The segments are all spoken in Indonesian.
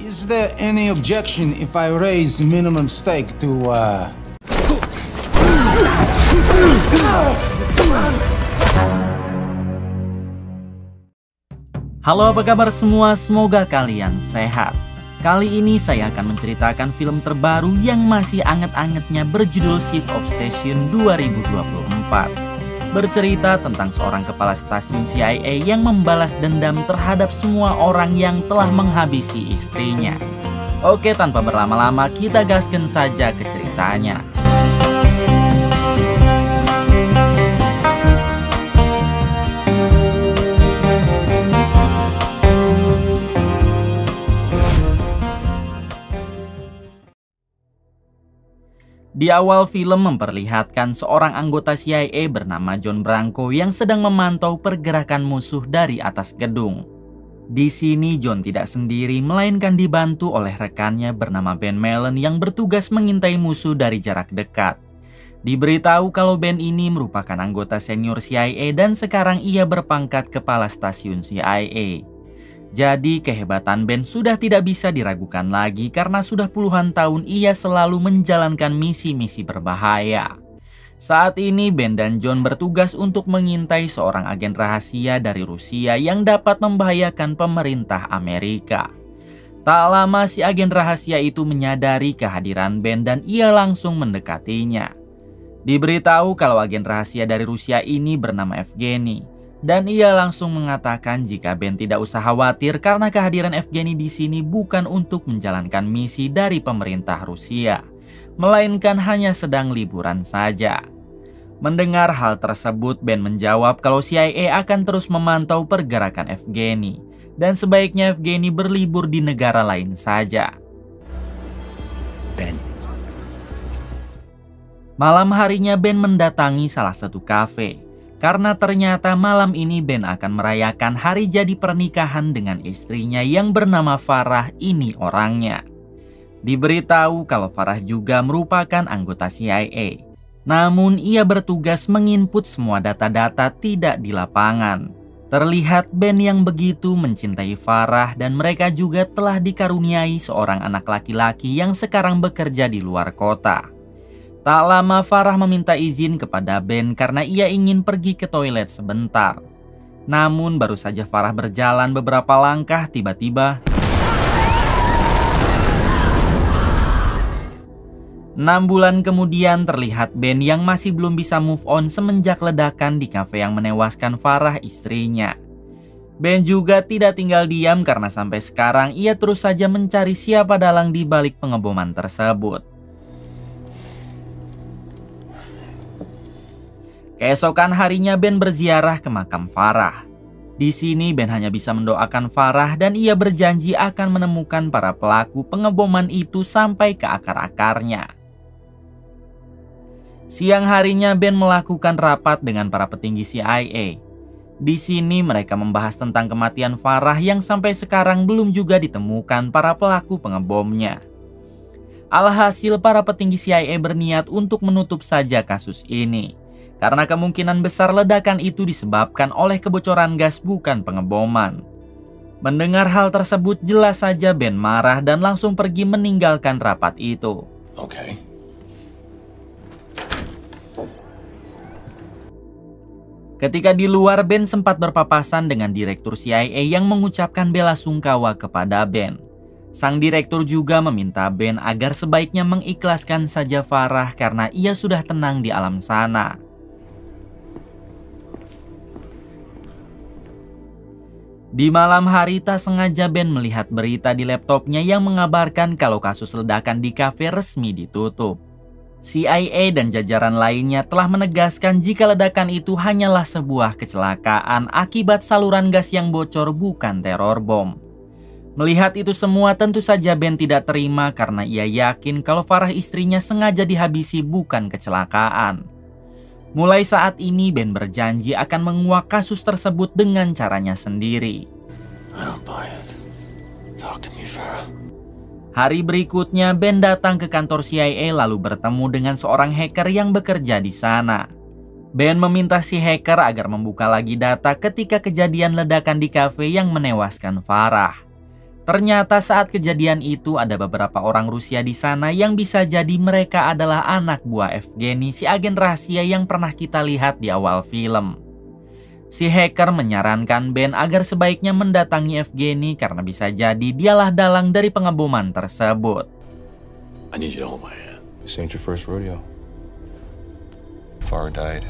Is there any objection if I raise minimum stake to Halo, apa kabar semua? Semoga kalian sehat. Kali ini saya akan menceritakan film terbaru yang masih anget-angetnya berjudul Chief of Station 2024. Bercerita tentang seorang kepala stasiun CIA yang membalas dendam terhadap semua orang yang telah menghabisi istrinya. Oke, tanpa berlama-lama kita gaskan saja ke ceritanya. Di awal film memperlihatkan seorang anggota CIA bernama John Branco yang sedang memantau pergerakan musuh dari atas gedung. Di sini John tidak sendiri, melainkan dibantu oleh rekannya bernama Ben Mallon yang bertugas mengintai musuh dari jarak dekat. Diberitahu kalau Ben ini merupakan anggota senior CIA dan sekarang ia berpangkat kepala stasiun CIA. Jadi kehebatan Ben sudah tidak bisa diragukan lagi karena sudah puluhan tahun ia selalu menjalankan misi-misi berbahaya. Saat ini Ben dan John bertugas untuk mengintai seorang agen rahasia dari Rusia yang dapat membahayakan pemerintah Amerika. Tak lama si agen rahasia itu menyadari kehadiran Ben dan ia langsung mendekatinya. Diberitahu kalau agen rahasia dari Rusia ini bernama Evgeny. Dan ia langsung mengatakan jika Ben tidak usah khawatir karena kehadiran Evgeny di sini bukan untuk menjalankan misi dari pemerintah Rusia, melainkan hanya sedang liburan saja. Mendengar hal tersebut, Ben menjawab kalau CIA akan terus memantau pergerakan Evgeny dan sebaiknya Evgeny berlibur di negara lain saja. Ben. Malam harinya Ben mendatangi salah satu kafe. Karena ternyata malam ini Ben akan merayakan hari jadi pernikahan dengan istrinya yang bernama Farah. Ini orangnya. Diberitahu kalau Farah juga merupakan anggota CIA. Namun ia bertugas menginput semua data-data tidak di lapangan. Terlihat Ben yang begitu mencintai Farah dan mereka juga telah dikaruniai seorang anak laki-laki yang sekarang bekerja di luar kota. Tak lama Farah meminta izin kepada Ben karena ia ingin pergi ke toilet sebentar. Namun baru saja Farah berjalan beberapa langkah tiba-tiba 6 bulan kemudian terlihat Ben yang masih belum bisa move on semenjak ledakan di kafe yang menewaskan Farah istrinya. Ben juga tidak tinggal diam karena sampai sekarang ia terus saja mencari siapa dalang di balik pengeboman tersebut. Keesokan harinya Ben berziarah ke makam Farah. Di sini Ben hanya bisa mendoakan Farah dan ia berjanji akan menemukan para pelaku pengeboman itu sampai ke akar-akarnya. Siang harinya Ben melakukan rapat dengan para petinggi CIA. Di sini mereka membahas tentang kematian Farah yang sampai sekarang belum juga ditemukan para pelaku pengebomnya. Alhasil para petinggi CIA berniat untuk menutup saja kasus ini. Karena kemungkinan besar ledakan itu disebabkan oleh kebocoran gas bukan pengeboman. Mendengar hal tersebut jelas saja Ben marah dan langsung pergi meninggalkan rapat itu. Okay. Ketika di luar, Ben sempat berpapasan dengan direktur CIA yang mengucapkan bela sungkawa kepada Ben. Sang direktur juga meminta Ben agar sebaiknya mengikhlaskan saja Farah karena ia sudah tenang di alam sana. Di malam hari tak sengaja Ben melihat berita di laptopnya yang mengabarkan kalau kasus ledakan di kafe resmi ditutup. CIA dan jajaran lainnya telah menegaskan jika ledakan itu hanyalah sebuah kecelakaan akibat saluran gas yang bocor bukan teror bom. Melihat itu semua tentu saja Ben tidak terima karena ia yakin kalau Farah istrinya sengaja dihabisi bukan kecelakaan. Mulai saat ini Ben berjanji akan menguak kasus tersebut dengan caranya sendiri. I don't buy it. Talk to me, Farah. Hari berikutnya Ben datang ke kantor CIA lalu bertemu dengan seorang hacker yang bekerja di sana. Ben meminta si hacker agar membuka lagi data ketika kejadian ledakan di kafe yang menewaskan Farah. Ternyata saat kejadian itu ada beberapa orang Rusia di sana yang bisa jadi mereka adalah anak buah Evgeny, si agen rahasia yang pernah kita lihat di awal film. Si hacker menyarankan Ben agar sebaiknya mendatangi Evgeny karena bisa jadi dialah dalang dari pengeboman tersebut. I need you to hold my hand. This ain't your first rodeo. Farah died.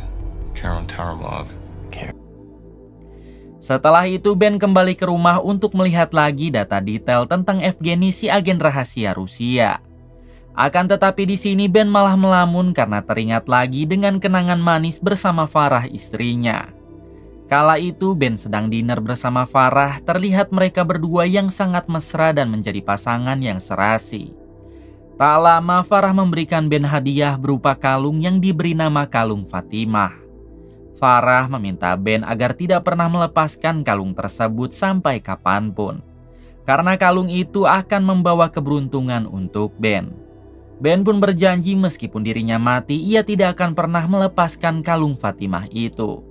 Karen Taramlov. Setelah itu Ben kembali ke rumah untuk melihat lagi data detail tentang Evgeny, si agen rahasia Rusia. Akan tetapi di sini Ben malah melamun karena teringat lagi dengan kenangan manis bersama Farah istrinya. Kala itu Ben sedang dinner bersama Farah, terlihat mereka berdua yang sangat mesra dan menjadi pasangan yang serasi. Tak lama Farah memberikan Ben hadiah berupa kalung yang diberi nama kalung Fatimah. Farah meminta Ben agar tidak pernah melepaskan kalung tersebut sampai kapanpun, karena kalung itu akan membawa keberuntungan untuk Ben. Ben pun berjanji meskipun dirinya mati, ia tidak akan pernah melepaskan kalung Fatimah itu.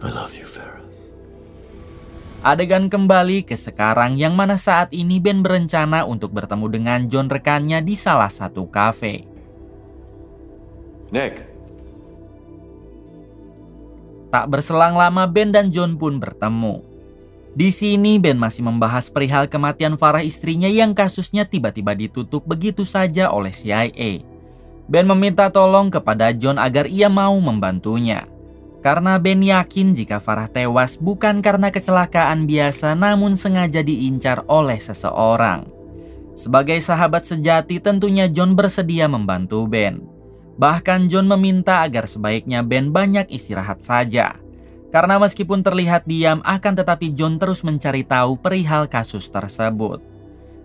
I love you, Farah. Adegan kembali ke sekarang, yang mana saat ini Ben berencana untuk bertemu dengan John rekannya di salah satu kafe. Nick. Tak berselang lama Ben dan John pun bertemu. Di sini Ben masih membahas perihal kematian Farah istrinya yang kasusnya tiba-tiba ditutup begitu saja oleh CIA. Ben meminta tolong kepada John agar ia mau membantunya. Karena Ben yakin jika Farah tewas bukan karena kecelakaan biasa namun sengaja diincar oleh seseorang. Sebagai sahabat sejati tentunya John bersedia membantu Ben. Bahkan John meminta agar sebaiknya Ben banyak istirahat saja. Karena meskipun terlihat diam, akan tetapi John terus mencari tahu perihal kasus tersebut.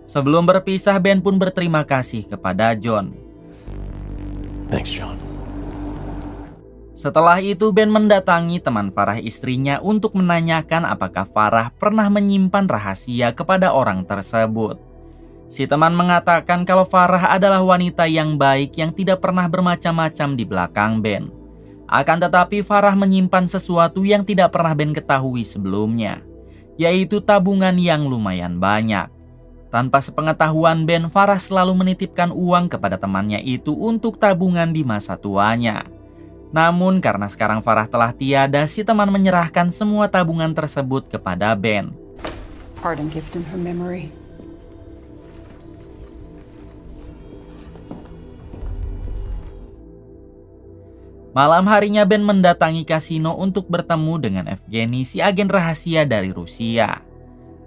Sebelum berpisah, Ben pun berterima kasih kepada John. Thanks, John. Setelah itu Ben mendatangi teman Farah istrinya untuk menanyakan apakah Farah pernah menyimpan rahasia kepada orang tersebut. Si teman mengatakan kalau Farah adalah wanita yang baik yang tidak pernah bermacam-macam di belakang Ben. Akan tetapi Farah menyimpan sesuatu yang tidak pernah Ben ketahui sebelumnya, yaitu tabungan yang lumayan banyak. Tanpa sepengetahuan Ben, Farah selalu menitipkan uang kepada temannya itu untuk tabungan di masa tuanya. Namun karena sekarang Farah telah tiada, si teman menyerahkan semua tabungan tersebut kepada Ben. Pardon gift in her memory. Malam harinya Ben mendatangi kasino untuk bertemu dengan Evgeny, si agen rahasia dari Rusia.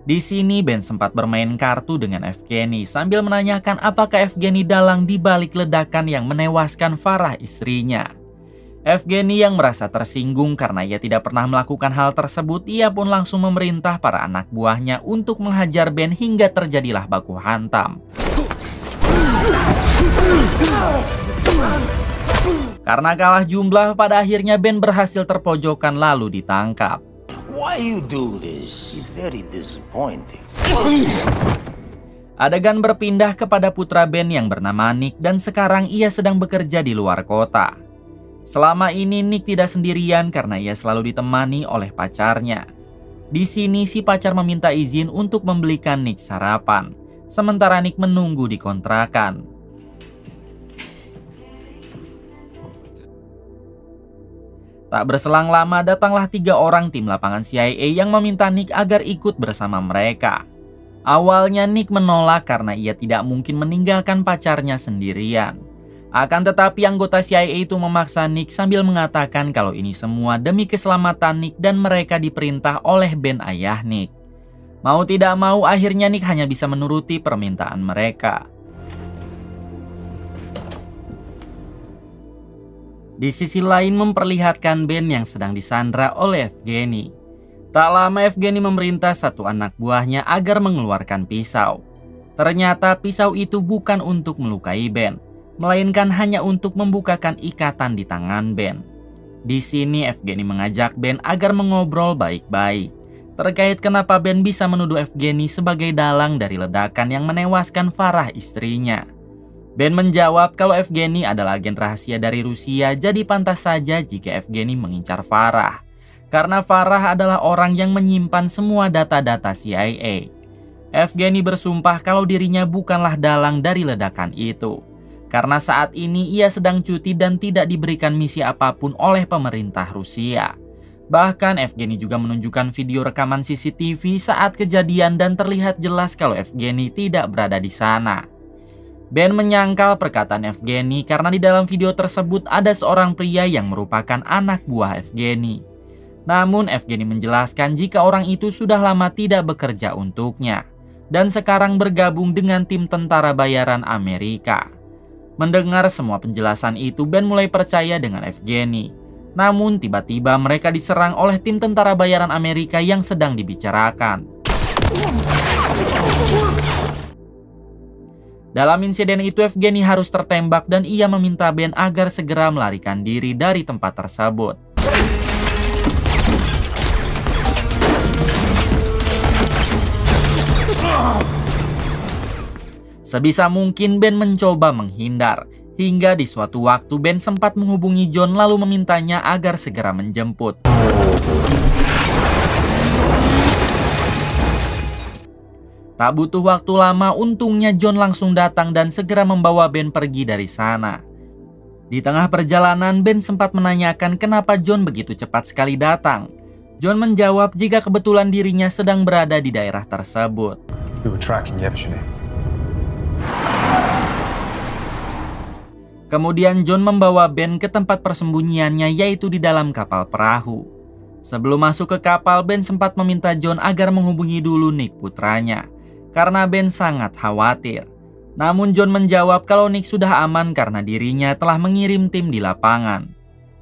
Di sini Ben sempat bermain kartu dengan Evgeny sambil menanyakan apakah Evgeny dalang di balik ledakan yang menewaskan Farah istrinya. Evgeny yang merasa tersinggung karena ia tidak pernah melakukan hal tersebut, ia pun langsung memerintah para anak buahnya untuk menghajar Ben hingga terjadilah baku hantam. Karena kalah jumlah, pada akhirnya Ben berhasil terpojokkan lalu ditangkap. Why you do this? It's very disappointing. Adegan berpindah kepada putra Ben yang bernama Nick dan sekarang ia sedang bekerja di luar kota. Selama ini Nick tidak sendirian karena ia selalu ditemani oleh pacarnya. Di sini si pacar meminta izin untuk membelikan Nick sarapan, sementara Nick menunggu di kontrakan. Tak berselang lama datanglah 3 orang tim lapangan CIA yang meminta Nick agar ikut bersama mereka. Awalnya Nick menolak karena ia tidak mungkin meninggalkan pacarnya sendirian. Akan tetapi anggota CIA itu memaksa Nick sambil mengatakan kalau ini semua demi keselamatan Nick dan mereka diperintah oleh Ben ayah Nick. Mau tidak mau akhirnya Nick hanya bisa menuruti permintaan mereka. Di sisi lain memperlihatkan Ben yang sedang disandra oleh Evgeny. Tak lama Evgeny memerintah satu anak buahnya agar mengeluarkan pisau. Ternyata pisau itu bukan untuk melukai Ben, melainkan hanya untuk membukakan ikatan di tangan Ben. Di sini Evgeny mengajak Ben agar mengobrol baik-baik terkait kenapa Ben bisa menuduh Evgeny sebagai dalang dari ledakan yang menewaskan Farah istrinya. Ben menjawab kalau Evgeny adalah agen rahasia dari Rusia, jadi pantas saja jika Evgeny mengincar Farah. Karena Farah adalah orang yang menyimpan semua data-data CIA. Evgeny bersumpah kalau dirinya bukanlah dalang dari ledakan itu, karena saat ini ia sedang cuti dan tidak diberikan misi apapun oleh pemerintah Rusia. Bahkan Evgeny juga menunjukkan video rekaman CCTV saat kejadian dan terlihat jelas kalau Evgeny tidak berada di sana. Ben menyangkal perkataan Evgeny karena di dalam video tersebut ada seorang pria yang merupakan anak buah Evgeny. Namun Evgeny menjelaskan jika orang itu sudah lama tidak bekerja untuknya dan sekarang bergabung dengan tim tentara bayaran Amerika. Mendengar semua penjelasan itu, Ben mulai percaya dengan Evgeny. Namun tiba-tiba mereka diserang oleh tim tentara bayaran Amerika yang sedang dibicarakan. Dalam insiden itu Evgeny harus tertembak dan ia meminta Ben agar segera melarikan diri dari tempat tersebut. Sebisa mungkin Ben mencoba menghindar, hingga di suatu waktu Ben sempat menghubungi John lalu memintanya agar segera menjemput. Tak butuh waktu lama, untungnya John langsung datang dan segera membawa Ben pergi dari sana. Di tengah perjalanan, Ben sempat menanyakan kenapa John begitu cepat sekali datang. John menjawab jika kebetulan dirinya sedang berada di daerah tersebut. We were tracking Yevgeny. Kemudian John membawa Ben ke tempat persembunyiannya, yaitu di dalam kapal perahu. Sebelum masuk ke kapal, Ben sempat meminta John agar menghubungi dulu Nick putranya, karena Ben sangat khawatir. Namun John menjawab kalau Nick sudah aman karena dirinya telah mengirim tim di lapangan.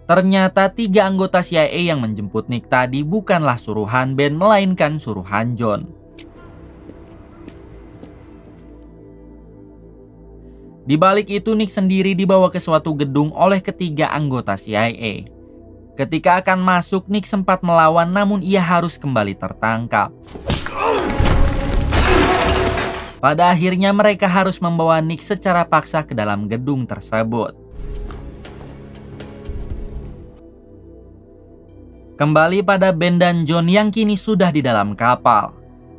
Ternyata 3 anggota CIA yang menjemput Nick tadi bukanlah suruhan Ben, melainkan suruhan John. Di balik itu, Nick sendiri dibawa ke suatu gedung oleh ketiga anggota CIA. Ketika akan masuk, Nick sempat melawan namun ia harus kembali tertangkap. Pada akhirnya mereka harus membawa Nick secara paksa ke dalam gedung tersebut. Kembali pada Ben dan John yang kini sudah di dalam kapal.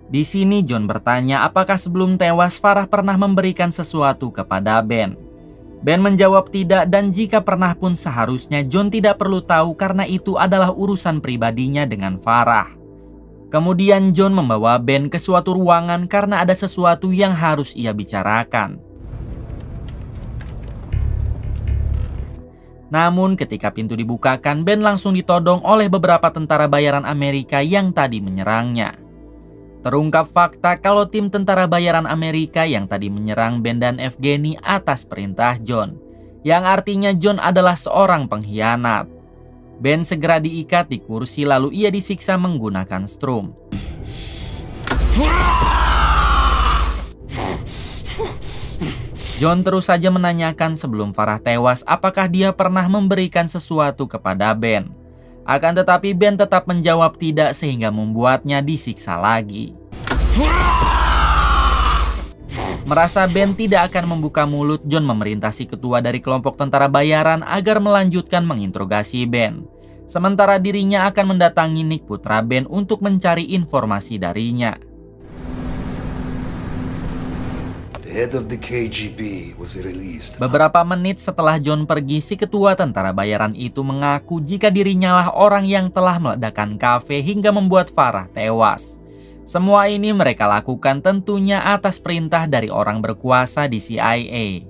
Di sini John bertanya apakah sebelum tewas Farah pernah memberikan sesuatu kepada Ben. Ben menjawab tidak, dan jika pernah pun seharusnya John tidak perlu tahu karena itu adalah urusan pribadinya dengan Farah. Kemudian John membawa Ben ke suatu ruangan karena ada sesuatu yang harus ia bicarakan. Namun ketika pintu dibukakan, Ben langsung ditodong oleh beberapa tentara bayaran Amerika yang tadi menyerangnya. Terungkap fakta kalau tim tentara bayaran Amerika yang tadi menyerang Ben dan Evgeny atas perintah John, yang artinya John adalah seorang pengkhianat. Ben segera diikat di kursi lalu ia disiksa menggunakan strum. John terus saja menanyakan sebelum Farah tewas apakah dia pernah memberikan sesuatu kepada Ben. Akan tetapi Ben tetap menjawab tidak sehingga membuatnya disiksa lagi. Merasa Ben tidak akan membuka mulut, John memerintah si ketua dari kelompok tentara bayaran agar melanjutkan menginterogasi Ben. Sementara dirinya akan mendatangi Nick putra Ben untuk mencari informasi darinya. Beberapa menit setelah John pergi, si ketua tentara bayaran itu mengaku jika dirinya lah orang yang telah meledakkan kafe hingga membuat Farah tewas. Semua ini mereka lakukan tentunya atas perintah dari orang berkuasa di CIA.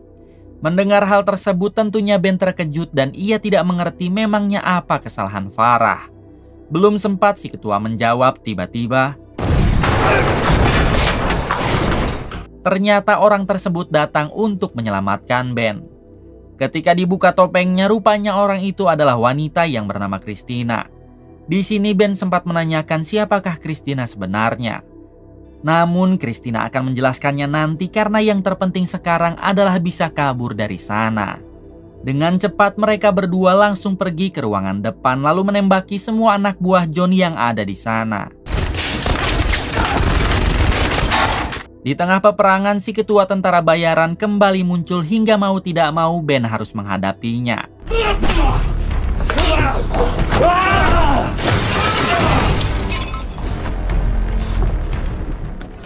Mendengar hal tersebut tentunya Ben terkejut dan ia tidak mengerti memangnya apa kesalahan Farah. Belum sempat si ketua menjawab, tiba-tiba ternyata orang tersebut datang untuk menyelamatkan Ben. Ketika dibuka topengnya, rupanya orang itu adalah wanita yang bernama Christina. Di sini Ben sempat menanyakan siapakah Christina sebenarnya. Namun Christina akan menjelaskannya nanti karena yang terpenting sekarang adalah bisa kabur dari sana. Dengan cepat mereka berdua langsung pergi ke ruangan depan lalu menembaki semua anak buah John yang ada di sana. Di tengah peperangan, si ketua tentara bayaran kembali muncul hingga mau tidak mau Ben harus menghadapinya.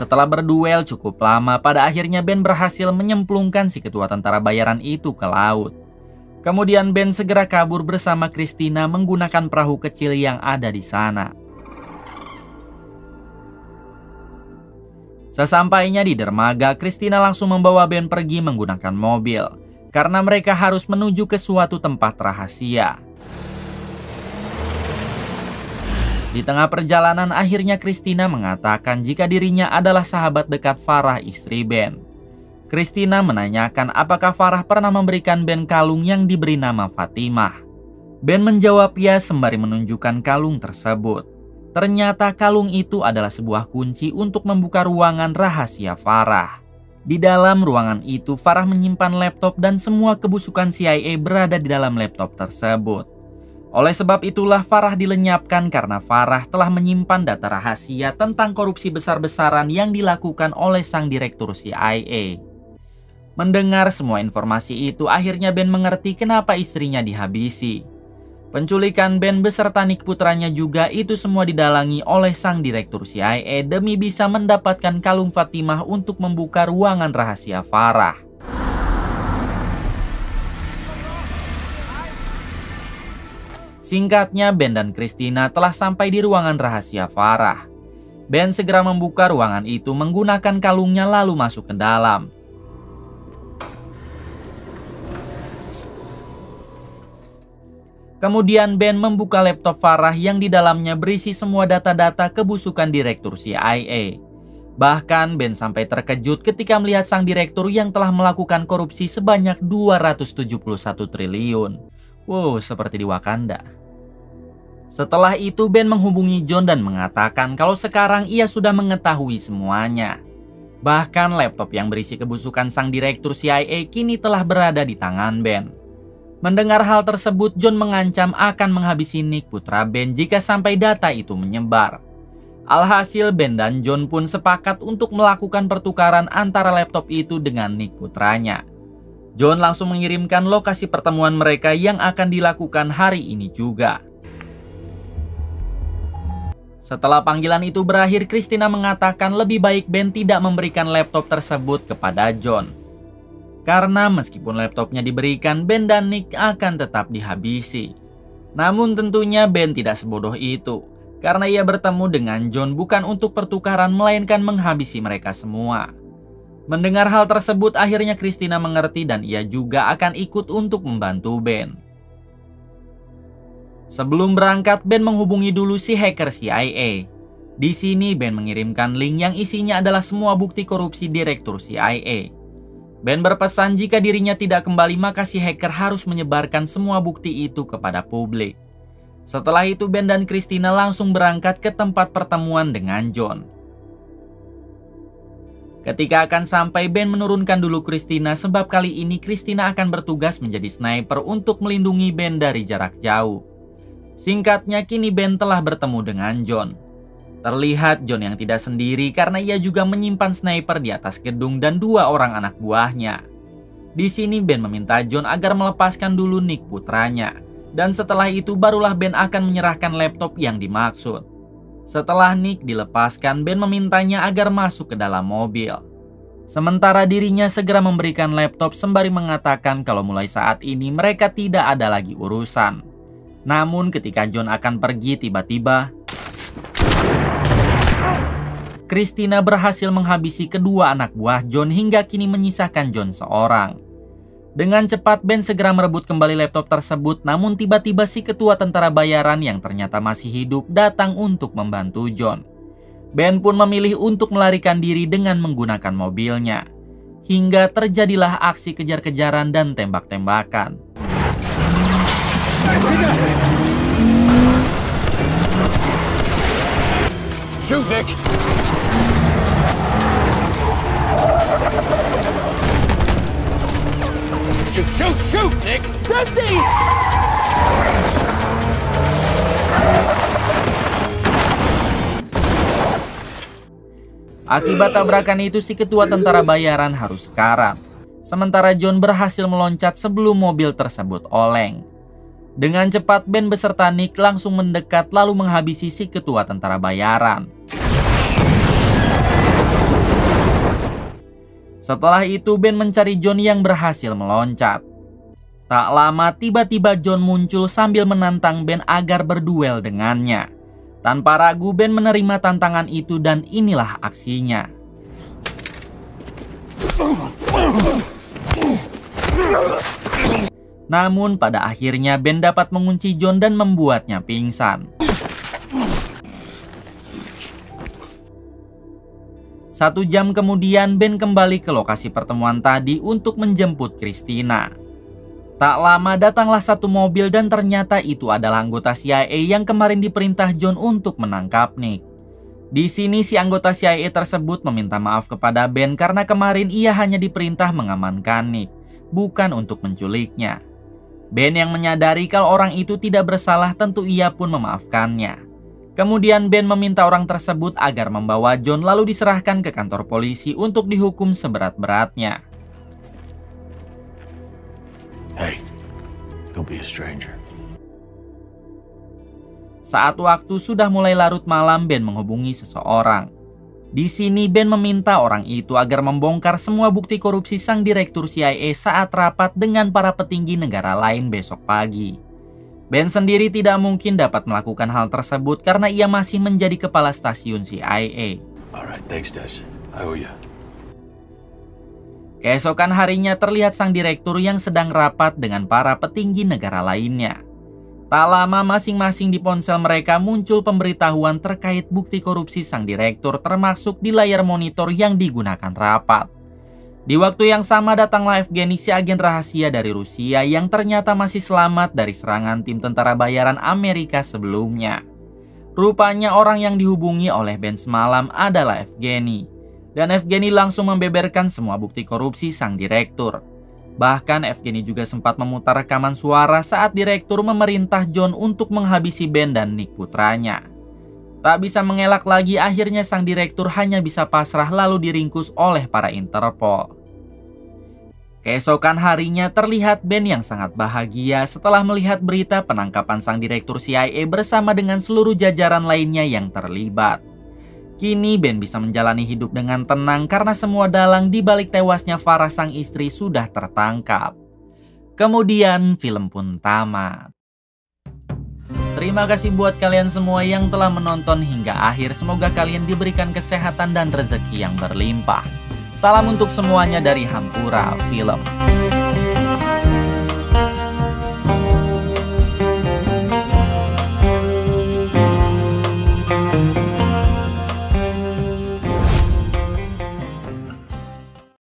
Setelah berduel cukup lama, pada akhirnya Ben berhasil menyemplungkan si ketua tentara bayaran itu ke laut. Kemudian Ben segera kabur bersama Christina menggunakan perahu kecil yang ada di sana. Sesampainya di dermaga, Christina langsung membawa Ben pergi menggunakan mobil, karena mereka harus menuju ke suatu tempat rahasia. Di tengah perjalanan, akhirnya Christina mengatakan jika dirinya adalah sahabat dekat Farah, istri Ben. Christina menanyakan apakah Farah pernah memberikan Ben kalung yang diberi nama Fatimah. Ben menjawab ya sembari menunjukkan kalung tersebut. Ternyata kalung itu adalah sebuah kunci untuk membuka ruangan rahasia Farah. Di dalam ruangan itu, Farah menyimpan laptop dan semua kebusukan CIA berada di dalam laptop tersebut. Oleh sebab itulah Farah dilenyapkan karena Farah telah menyimpan data rahasia tentang korupsi besar-besaran yang dilakukan oleh sang direktur CIA. Mendengar semua informasi itu, akhirnya Ben mengerti kenapa istrinya dihabisi. Penculikan Ben beserta Nick putranya juga itu semua didalangi oleh sang direktur CIA demi bisa mendapatkan kalung Fatimah untuk membuka ruangan rahasia Farah. Singkatnya, Ben dan Christina telah sampai di ruangan rahasia Farah. Ben segera membuka ruangan itu menggunakan kalungnya lalu masuk ke dalam. Kemudian Ben membuka laptop Farah yang di dalamnya berisi semua data-data kebusukan direktur CIA. Bahkan Ben sampai terkejut ketika melihat sang direktur yang telah melakukan korupsi sebanyak 271 triliun. Wow, seperti di Wakanda. Setelah itu Ben menghubungi John dan mengatakan kalau sekarang ia sudah mengetahui semuanya. Bahkan laptop yang berisi kebusukan sang direktur CIA kini telah berada di tangan Ben. Mendengar hal tersebut, John mengancam akan menghabisi Nick putra Ben jika sampai data itu menyebar. Alhasil Ben dan John pun sepakat untuk melakukan pertukaran antara laptop itu dengan Nick putranya. John langsung mengirimkan lokasi pertemuan mereka yang akan dilakukan hari ini juga. Setelah panggilan itu berakhir, Christina mengatakan lebih baik Ben tidak memberikan laptop tersebut kepada John. Karena meskipun laptopnya diberikan, Ben dan Nick akan tetap dihabisi. Namun tentunya Ben tidak sebodoh itu, karena ia bertemu dengan John bukan untuk pertukaran melainkan menghabisi mereka semua. Mendengar hal tersebut, akhirnya Christina mengerti dan ia juga akan ikut untuk membantu Ben. Sebelum berangkat, Ben menghubungi dulu si hacker CIA. Di sini Ben mengirimkan link yang isinya adalah semua bukti korupsi direktur CIA. Ben berpesan jika dirinya tidak kembali maka si hacker harus menyebarkan semua bukti itu kepada publik. Setelah itu Ben dan Christina langsung berangkat ke tempat pertemuan dengan John. Ketika akan sampai, Ben menurunkan dulu Christina sebab kali ini Christina akan bertugas menjadi sniper untuk melindungi Ben dari jarak jauh. Singkatnya, kini Ben telah bertemu dengan John. Terlihat John yang tidak sendiri karena ia juga menyimpan sniper di atas gedung dan 2 orang anak buahnya. Di sini Ben meminta John agar melepaskan dulu Nick putranya. Dan setelah itu barulah Ben akan menyerahkan laptop yang dimaksud. Setelah Nick dilepaskan, Ben memintanya agar masuk ke dalam mobil. Sementara dirinya segera memberikan laptop sembari mengatakan kalau mulai saat ini mereka tidak ada lagi urusan. Namun ketika John akan pergi, tiba-tiba Christina berhasil menghabisi kedua anak buah John hingga kini menyisakan John seorang. Dengan cepat Ben segera merebut kembali laptop tersebut, namun tiba-tiba si ketua tentara bayaran yang ternyata masih hidup datang untuk membantu John. Ben pun memilih untuk melarikan diri dengan menggunakan mobilnya. Hingga terjadilah aksi kejar-kejaran dan tembak-tembakan. Shoot, Nick! Shoot, Nick! Dusty! Akibat tabrakan itu si ketua tentara bayaran harus sekarat. Sementara John berhasil meloncat sebelum mobil tersebut oleng. Dengan cepat Ben beserta Nick langsung mendekat lalu menghabisi si ketua tentara bayaran. Setelah itu Ben mencari John yang berhasil meloncat. Tak lama tiba-tiba John muncul sambil menantang Ben agar berduel dengannya. Tanpa ragu Ben menerima tantangan itu dan inilah aksinya. Namun pada akhirnya Ben dapat mengunci John dan membuatnya pingsan. 1 jam kemudian Ben kembali ke lokasi pertemuan tadi untuk menjemput Christina. Tak lama datanglah satu mobil dan ternyata itu adalah anggota CIA yang kemarin diperintah John untuk menangkap Nick. Di sini si anggota CIA tersebut meminta maaf kepada Ben karena kemarin ia hanya diperintah mengamankan Nick, bukan untuk menculiknya. Ben yang menyadari kalau orang itu tidak bersalah tentu ia pun memaafkannya. Kemudian Ben meminta orang tersebut agar membawa John lalu diserahkan ke kantor polisi untuk dihukum seberat-beratnya. Hey, don't be a stranger. Saat waktu sudah mulai larut malam, Ben menghubungi seseorang. Di sini Ben meminta orang itu agar membongkar semua bukti korupsi sang direktur CIA saat rapat dengan para petinggi negara lain besok pagi. Ben sendiri tidak mungkin dapat melakukan hal tersebut karena ia masih menjadi kepala stasiun CIA. Alright, thanks, Des. I owe you. Keesokan harinya terlihat sang direktur yang sedang rapat dengan para petinggi negara lainnya. Tak lama masing-masing di ponsel mereka muncul pemberitahuan terkait bukti korupsi sang direktur termasuk di layar monitor yang digunakan rapat. Di waktu yang sama datanglah Evgeny, si agen rahasia dari Rusia yang ternyata masih selamat dari serangan tim tentara bayaran Amerika sebelumnya. Rupanya orang yang dihubungi oleh Ben semalam adalah Evgeny. Dan Evgeny langsung membeberkan semua bukti korupsi sang direktur. Bahkan Evgeny juga sempat memutar rekaman suara saat direktur memerintah John untuk menghabisi Ben dan Nick putranya. Tak bisa mengelak lagi, akhirnya sang direktur hanya bisa pasrah lalu diringkus oleh para Interpol. Keesokan harinya terlihat Ben yang sangat bahagia setelah melihat berita penangkapan sang direktur CIA bersama dengan seluruh jajaran lainnya yang terlibat. Kini Ben bisa menjalani hidup dengan tenang karena semua dalang di balik tewasnya Farah sang istri sudah tertangkap. Kemudian film pun tamat. Terima kasih buat kalian semua yang telah menonton hingga akhir. Semoga kalian diberikan kesehatan dan rezeki yang berlimpah. Salam untuk semuanya dari Hampura Film.